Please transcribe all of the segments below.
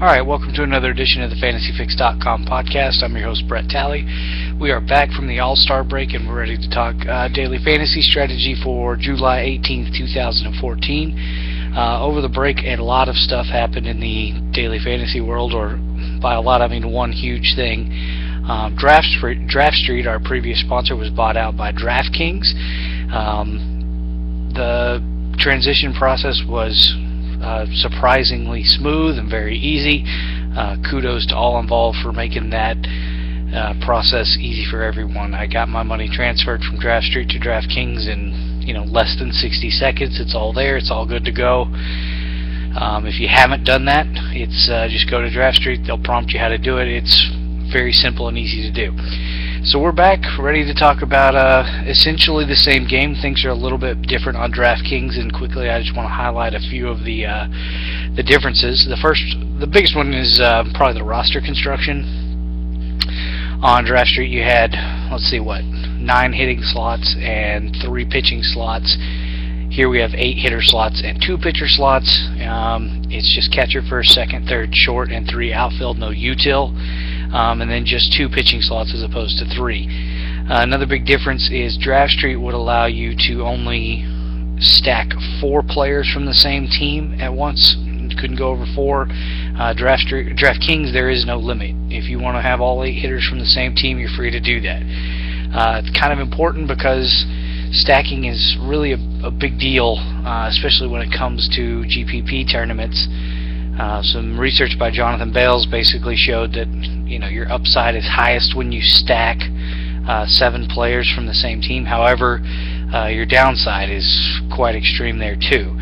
Alright, welcome to another edition of the FantasyFix.com podcast. I'm your host, Brett Talley. We are back from the All-Star break, and we're ready to talk daily fantasy strategy for July 18th, 2014. Over the break, a lot of stuff happened in the daily fantasy world, or by a lot I mean one huge thing. Draft Street, our previous sponsor, was bought out by DraftKings. The transition process was surprisingly smooth and very easy. Kudos to all involved for making that process easy for everyone. I got my money transferred from Draft Street to DraftKings in less than 60 seconds. It's all there. It's all good to go. If you haven't done that, it's just go to Draft Street. They'll prompt you how to do it. It's very simple and easy to do. So we're back, ready to talk about essentially the same game. Things are a little bit different on DraftKings, and quickly I just want to highlight a few of the differences. The biggest one is probably the roster construction. On Draft Street you had, 9 hitting slots and 3 pitching slots. Here we have 8 hitter slots and 2 pitcher slots. It's just catcher first, second, third, short, and 3 outfield, no util. And then just 2 pitching slots as opposed to 3. Another big difference is Draft Street would allow you to only stack 4 players from the same team at once. You couldn't go over 4. DraftKings, there is no limit. If you want to have all 8 hitters from the same team, you're free to do that. It's kind of important because stacking is really a big deal, especially when it comes to GPP tournaments. Some research by Jonathan Bales basically showed that your upside is highest when you stack 7 players from the same team. However, your downside is quite extreme there too.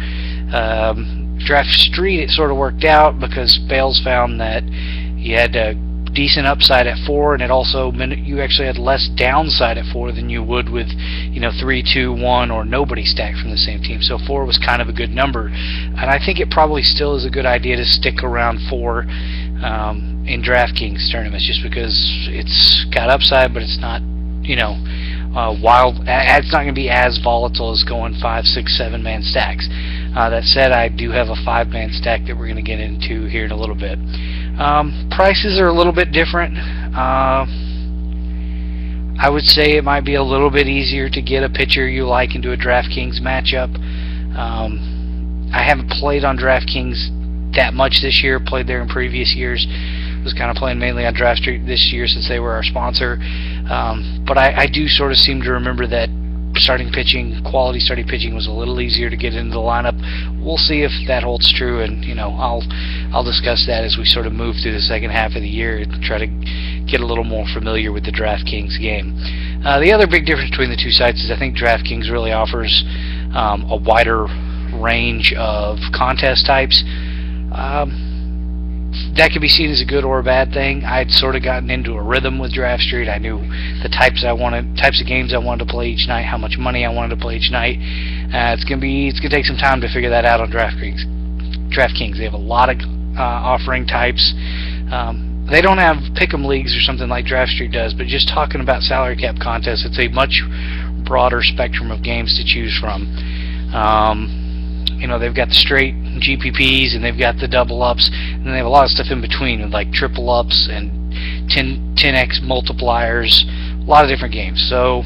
Draft Street, it sort of worked out because Bales found that you had a decent upside at 4, and it also meant you actually had less downside at 4 than you would with 3, 2, 1 or nobody stacked from the same team. So 4 was kind of a good number, and I think it probably still is a good idea to stick around 4 in DraftKings tournaments, just because it's got upside, but it's not wild. It's not going to be as volatile as going 5, 6, 7 man stacks. That said, I do have a 5-man stack that we're going to get into here in a little bit. Prices are a little bit different. I would say it might be a little bit easier to get a pitcher you like into a DraftKings matchup. I haven't played on DraftKings that much this year. Played there in previous years. Was kind of playing mainly on Draft Street this year since they were our sponsor. But I do sort of seem to remember that quality starting pitching was a little easier to get into the lineup. We'll see if that holds true, and I'll discuss that as we sort of move through the second half of the year and try to get a little more familiar with the DraftKings game. The other big difference between the two sites is I think DraftKings really offers a wider range of contest types. That could be seen as a good or a bad thing. I'd sort of gotten into a rhythm with Draft Street. I knew the types of games I wanted to play each night, how much money I wanted to play each night. It's gonna take some time to figure that out on DraftKings. They have a lot of offering types. They don't have pick'em leagues or something like Draft Street does, but just talking about salary cap contests, it's a much broader spectrum of games to choose from. They've got the straight GPPs, and they've got the double ups, and then they have a lot of stuff in between, like triple ups and 10x multipliers, a lot of different games. So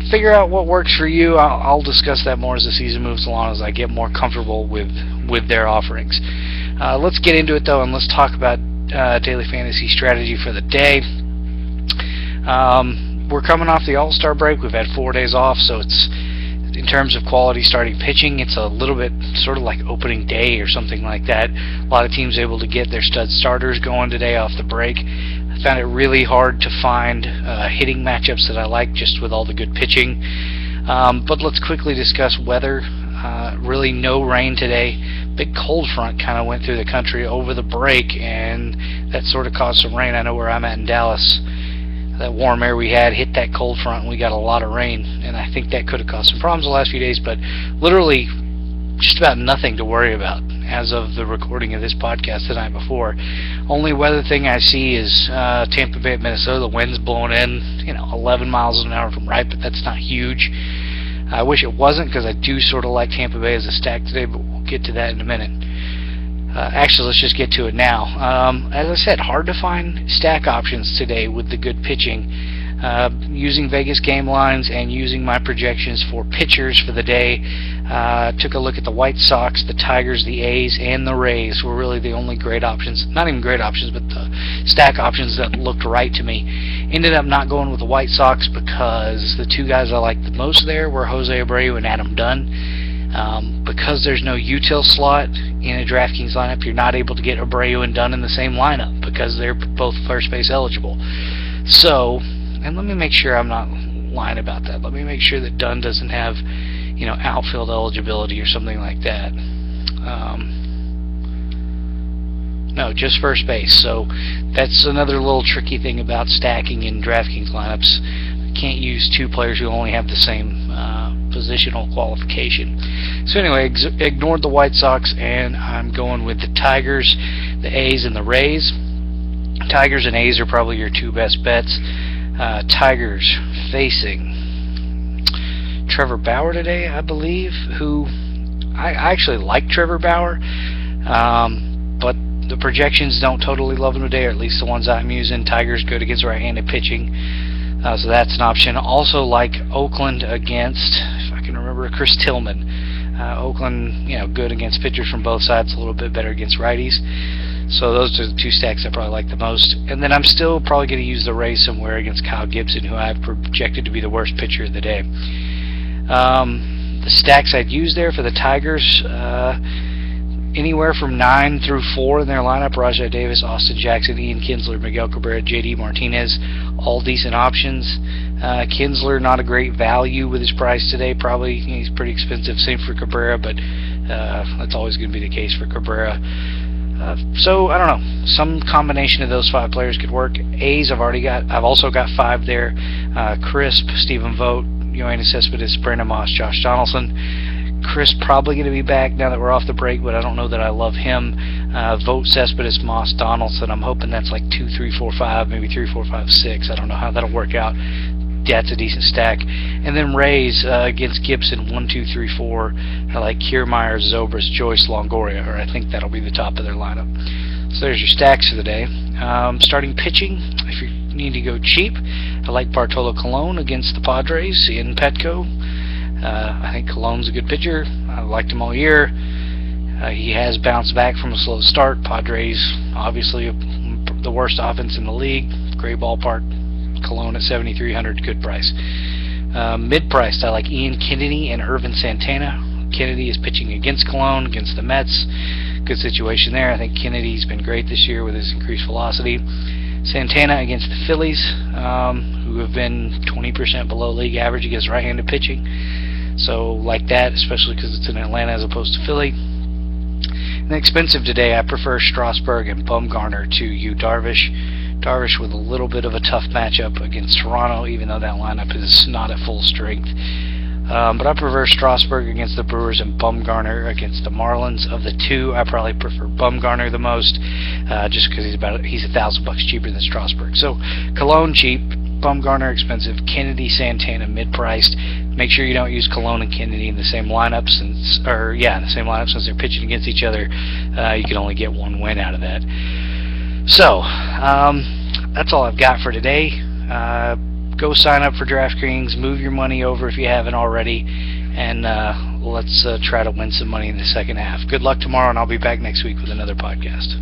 figure out what works for you. I'll discuss that more as the season moves along, as I get more comfortable with their offerings. Let's get into it though, and let's talk about daily fantasy strategy for the day. We're coming off the All-Star break. We've had 4 days off, so it's, in terms of quality starting pitching, it's a little bit sort of like opening day or something like that. A lot of teams able to get their stud starters going today off the break. I found it really hard to find hitting matchups that I like, just with all the good pitching. But let's quickly discuss weather. Really no rain today. Big cold front kind of went through the country over the break, and that sort of caused some rain. I know where I'm at in Dallas, that warm air we had hit that cold front, and we got a lot of rain, and I think that could have caused some problems the last few days, but literally just about nothing to worry about as of the recording of this podcast the night before. Only weather thing I see is Tampa Bay, Minnesota. The wind's blowing in 11 miles an hour from right, but that's not huge. I wish it wasn't, because I do sort of like Tampa Bay as a stack today, but we'll get to that in a minute. Actually, let's just get to it now. As I said, hard to find stack options today with the good pitching. Using Vegas game lines and using my projections for pitchers for the day, took a look at the White Sox, the Tigers, the A's, and the Rays were really the only great options. Not even great options, but the stack options that looked right to me. Ended up not going with the White Sox because the two guys I liked the most there were Jose Abreu and Adam Dunn. Because there's no util slot in a DraftKings lineup, you're not able to get Abreu and Dunn in the same lineup because they're both first base eligible. So, and let me make sure I'm not lying about that. Let me make sure that Dunn doesn't have, outfield eligibility or something like that. No, just first base. So that's another little tricky thing about stacking in DraftKings lineups. You can't use two players who only have the same positional qualification. So anyway, ignored the White Sox, and I'm going with the Tigers, the A's, and the Rays. Tigers and A's are probably your two best bets. Tigers facing Trevor Bauer today, I believe, who I actually like Trevor Bauer, but the projections don't totally love him today, or at least the ones I'm using. Tigers good against right-handed pitching, so that's an option. Also like Oakland against, if I can remember, Chris Tillman. Oakland, good against pitchers from both sides, a little bit better against righties. So those are the two stacks I probably like the most. And then I'm still probably going to use the Rays somewhere against Kyle Gibson, who I've projected to be the worst pitcher of the day. The stacks I'd use there for the Tigers, anywhere from 9 through 4 in their lineup: Rajai Davis, Austin Jackson, Ian Kinsler, Miguel Cabrera, J.D. Martinez, all decent options. Kinsler, not a great value with his price today. Probably he's pretty expensive. Same for Cabrera, but that's always going to be the case for Cabrera. So I don't know. Some combination of those 5 players could work. A's I've also got 5 there. Crisp, Stephen Vogt, Yoenis Cespedes, Brandon Moss, Josh Donaldson. Chris probably going to be back now that we're off the break, but I don't know that I love him. Vogt, Cespedes, Moss, Donaldson. I'm hoping that's like 2, 3, 4, 5, maybe 3, 4, 5, 6. I don't know how that'll work out. That's a decent stack. And then Rays against Gibson, 1, 2, 3, 4. I like Kiermaier, Zobrist, Joyce, Longoria, or I think that'll be the top of their lineup. So there's your stacks for the day. Starting pitching, if you need to go cheap, I like Bartolo Colon against the Padres in Petco. I think Colon's a good pitcher. I've liked him all year. He has bounced back from a slow start. Padres, obviously the worst offense in the league. Great ballpark. Colon at 7,300, good price. Mid-priced, I like Ian Kennedy and Irvin Santana. Kennedy is pitching against Colon, against the Mets. Good situation there. I think Kennedy's been great this year with his increased velocity. Santana against the Phillies, who have been 20% below league average against right-handed pitching. So like that, especially because it's in Atlanta as opposed to Philly. And expensive today, I prefer Strasburg and Bumgarner to Yu Darvish. Darvish with a little bit of a tough matchup against Toronto, even though that lineup is not at full strength. But I prefer Strasburg against the Brewers and Bumgarner against the Marlins. Of the two, I probably prefer Bumgarner the most, just because he's $1,000 cheaper than Strasburg. So Colon cheap, Bumgarner expensive, Kennedy, Santana mid-priced. Make sure you don't use Colon and Kennedy in the same lineup since they're pitching against each other. You can only get one win out of that. So that's all I've got for today. Go sign up for DraftKings, move your money over if you haven't already, and let's try to win some money in the second half. Good luck tomorrow, and I'll be back next week with another podcast.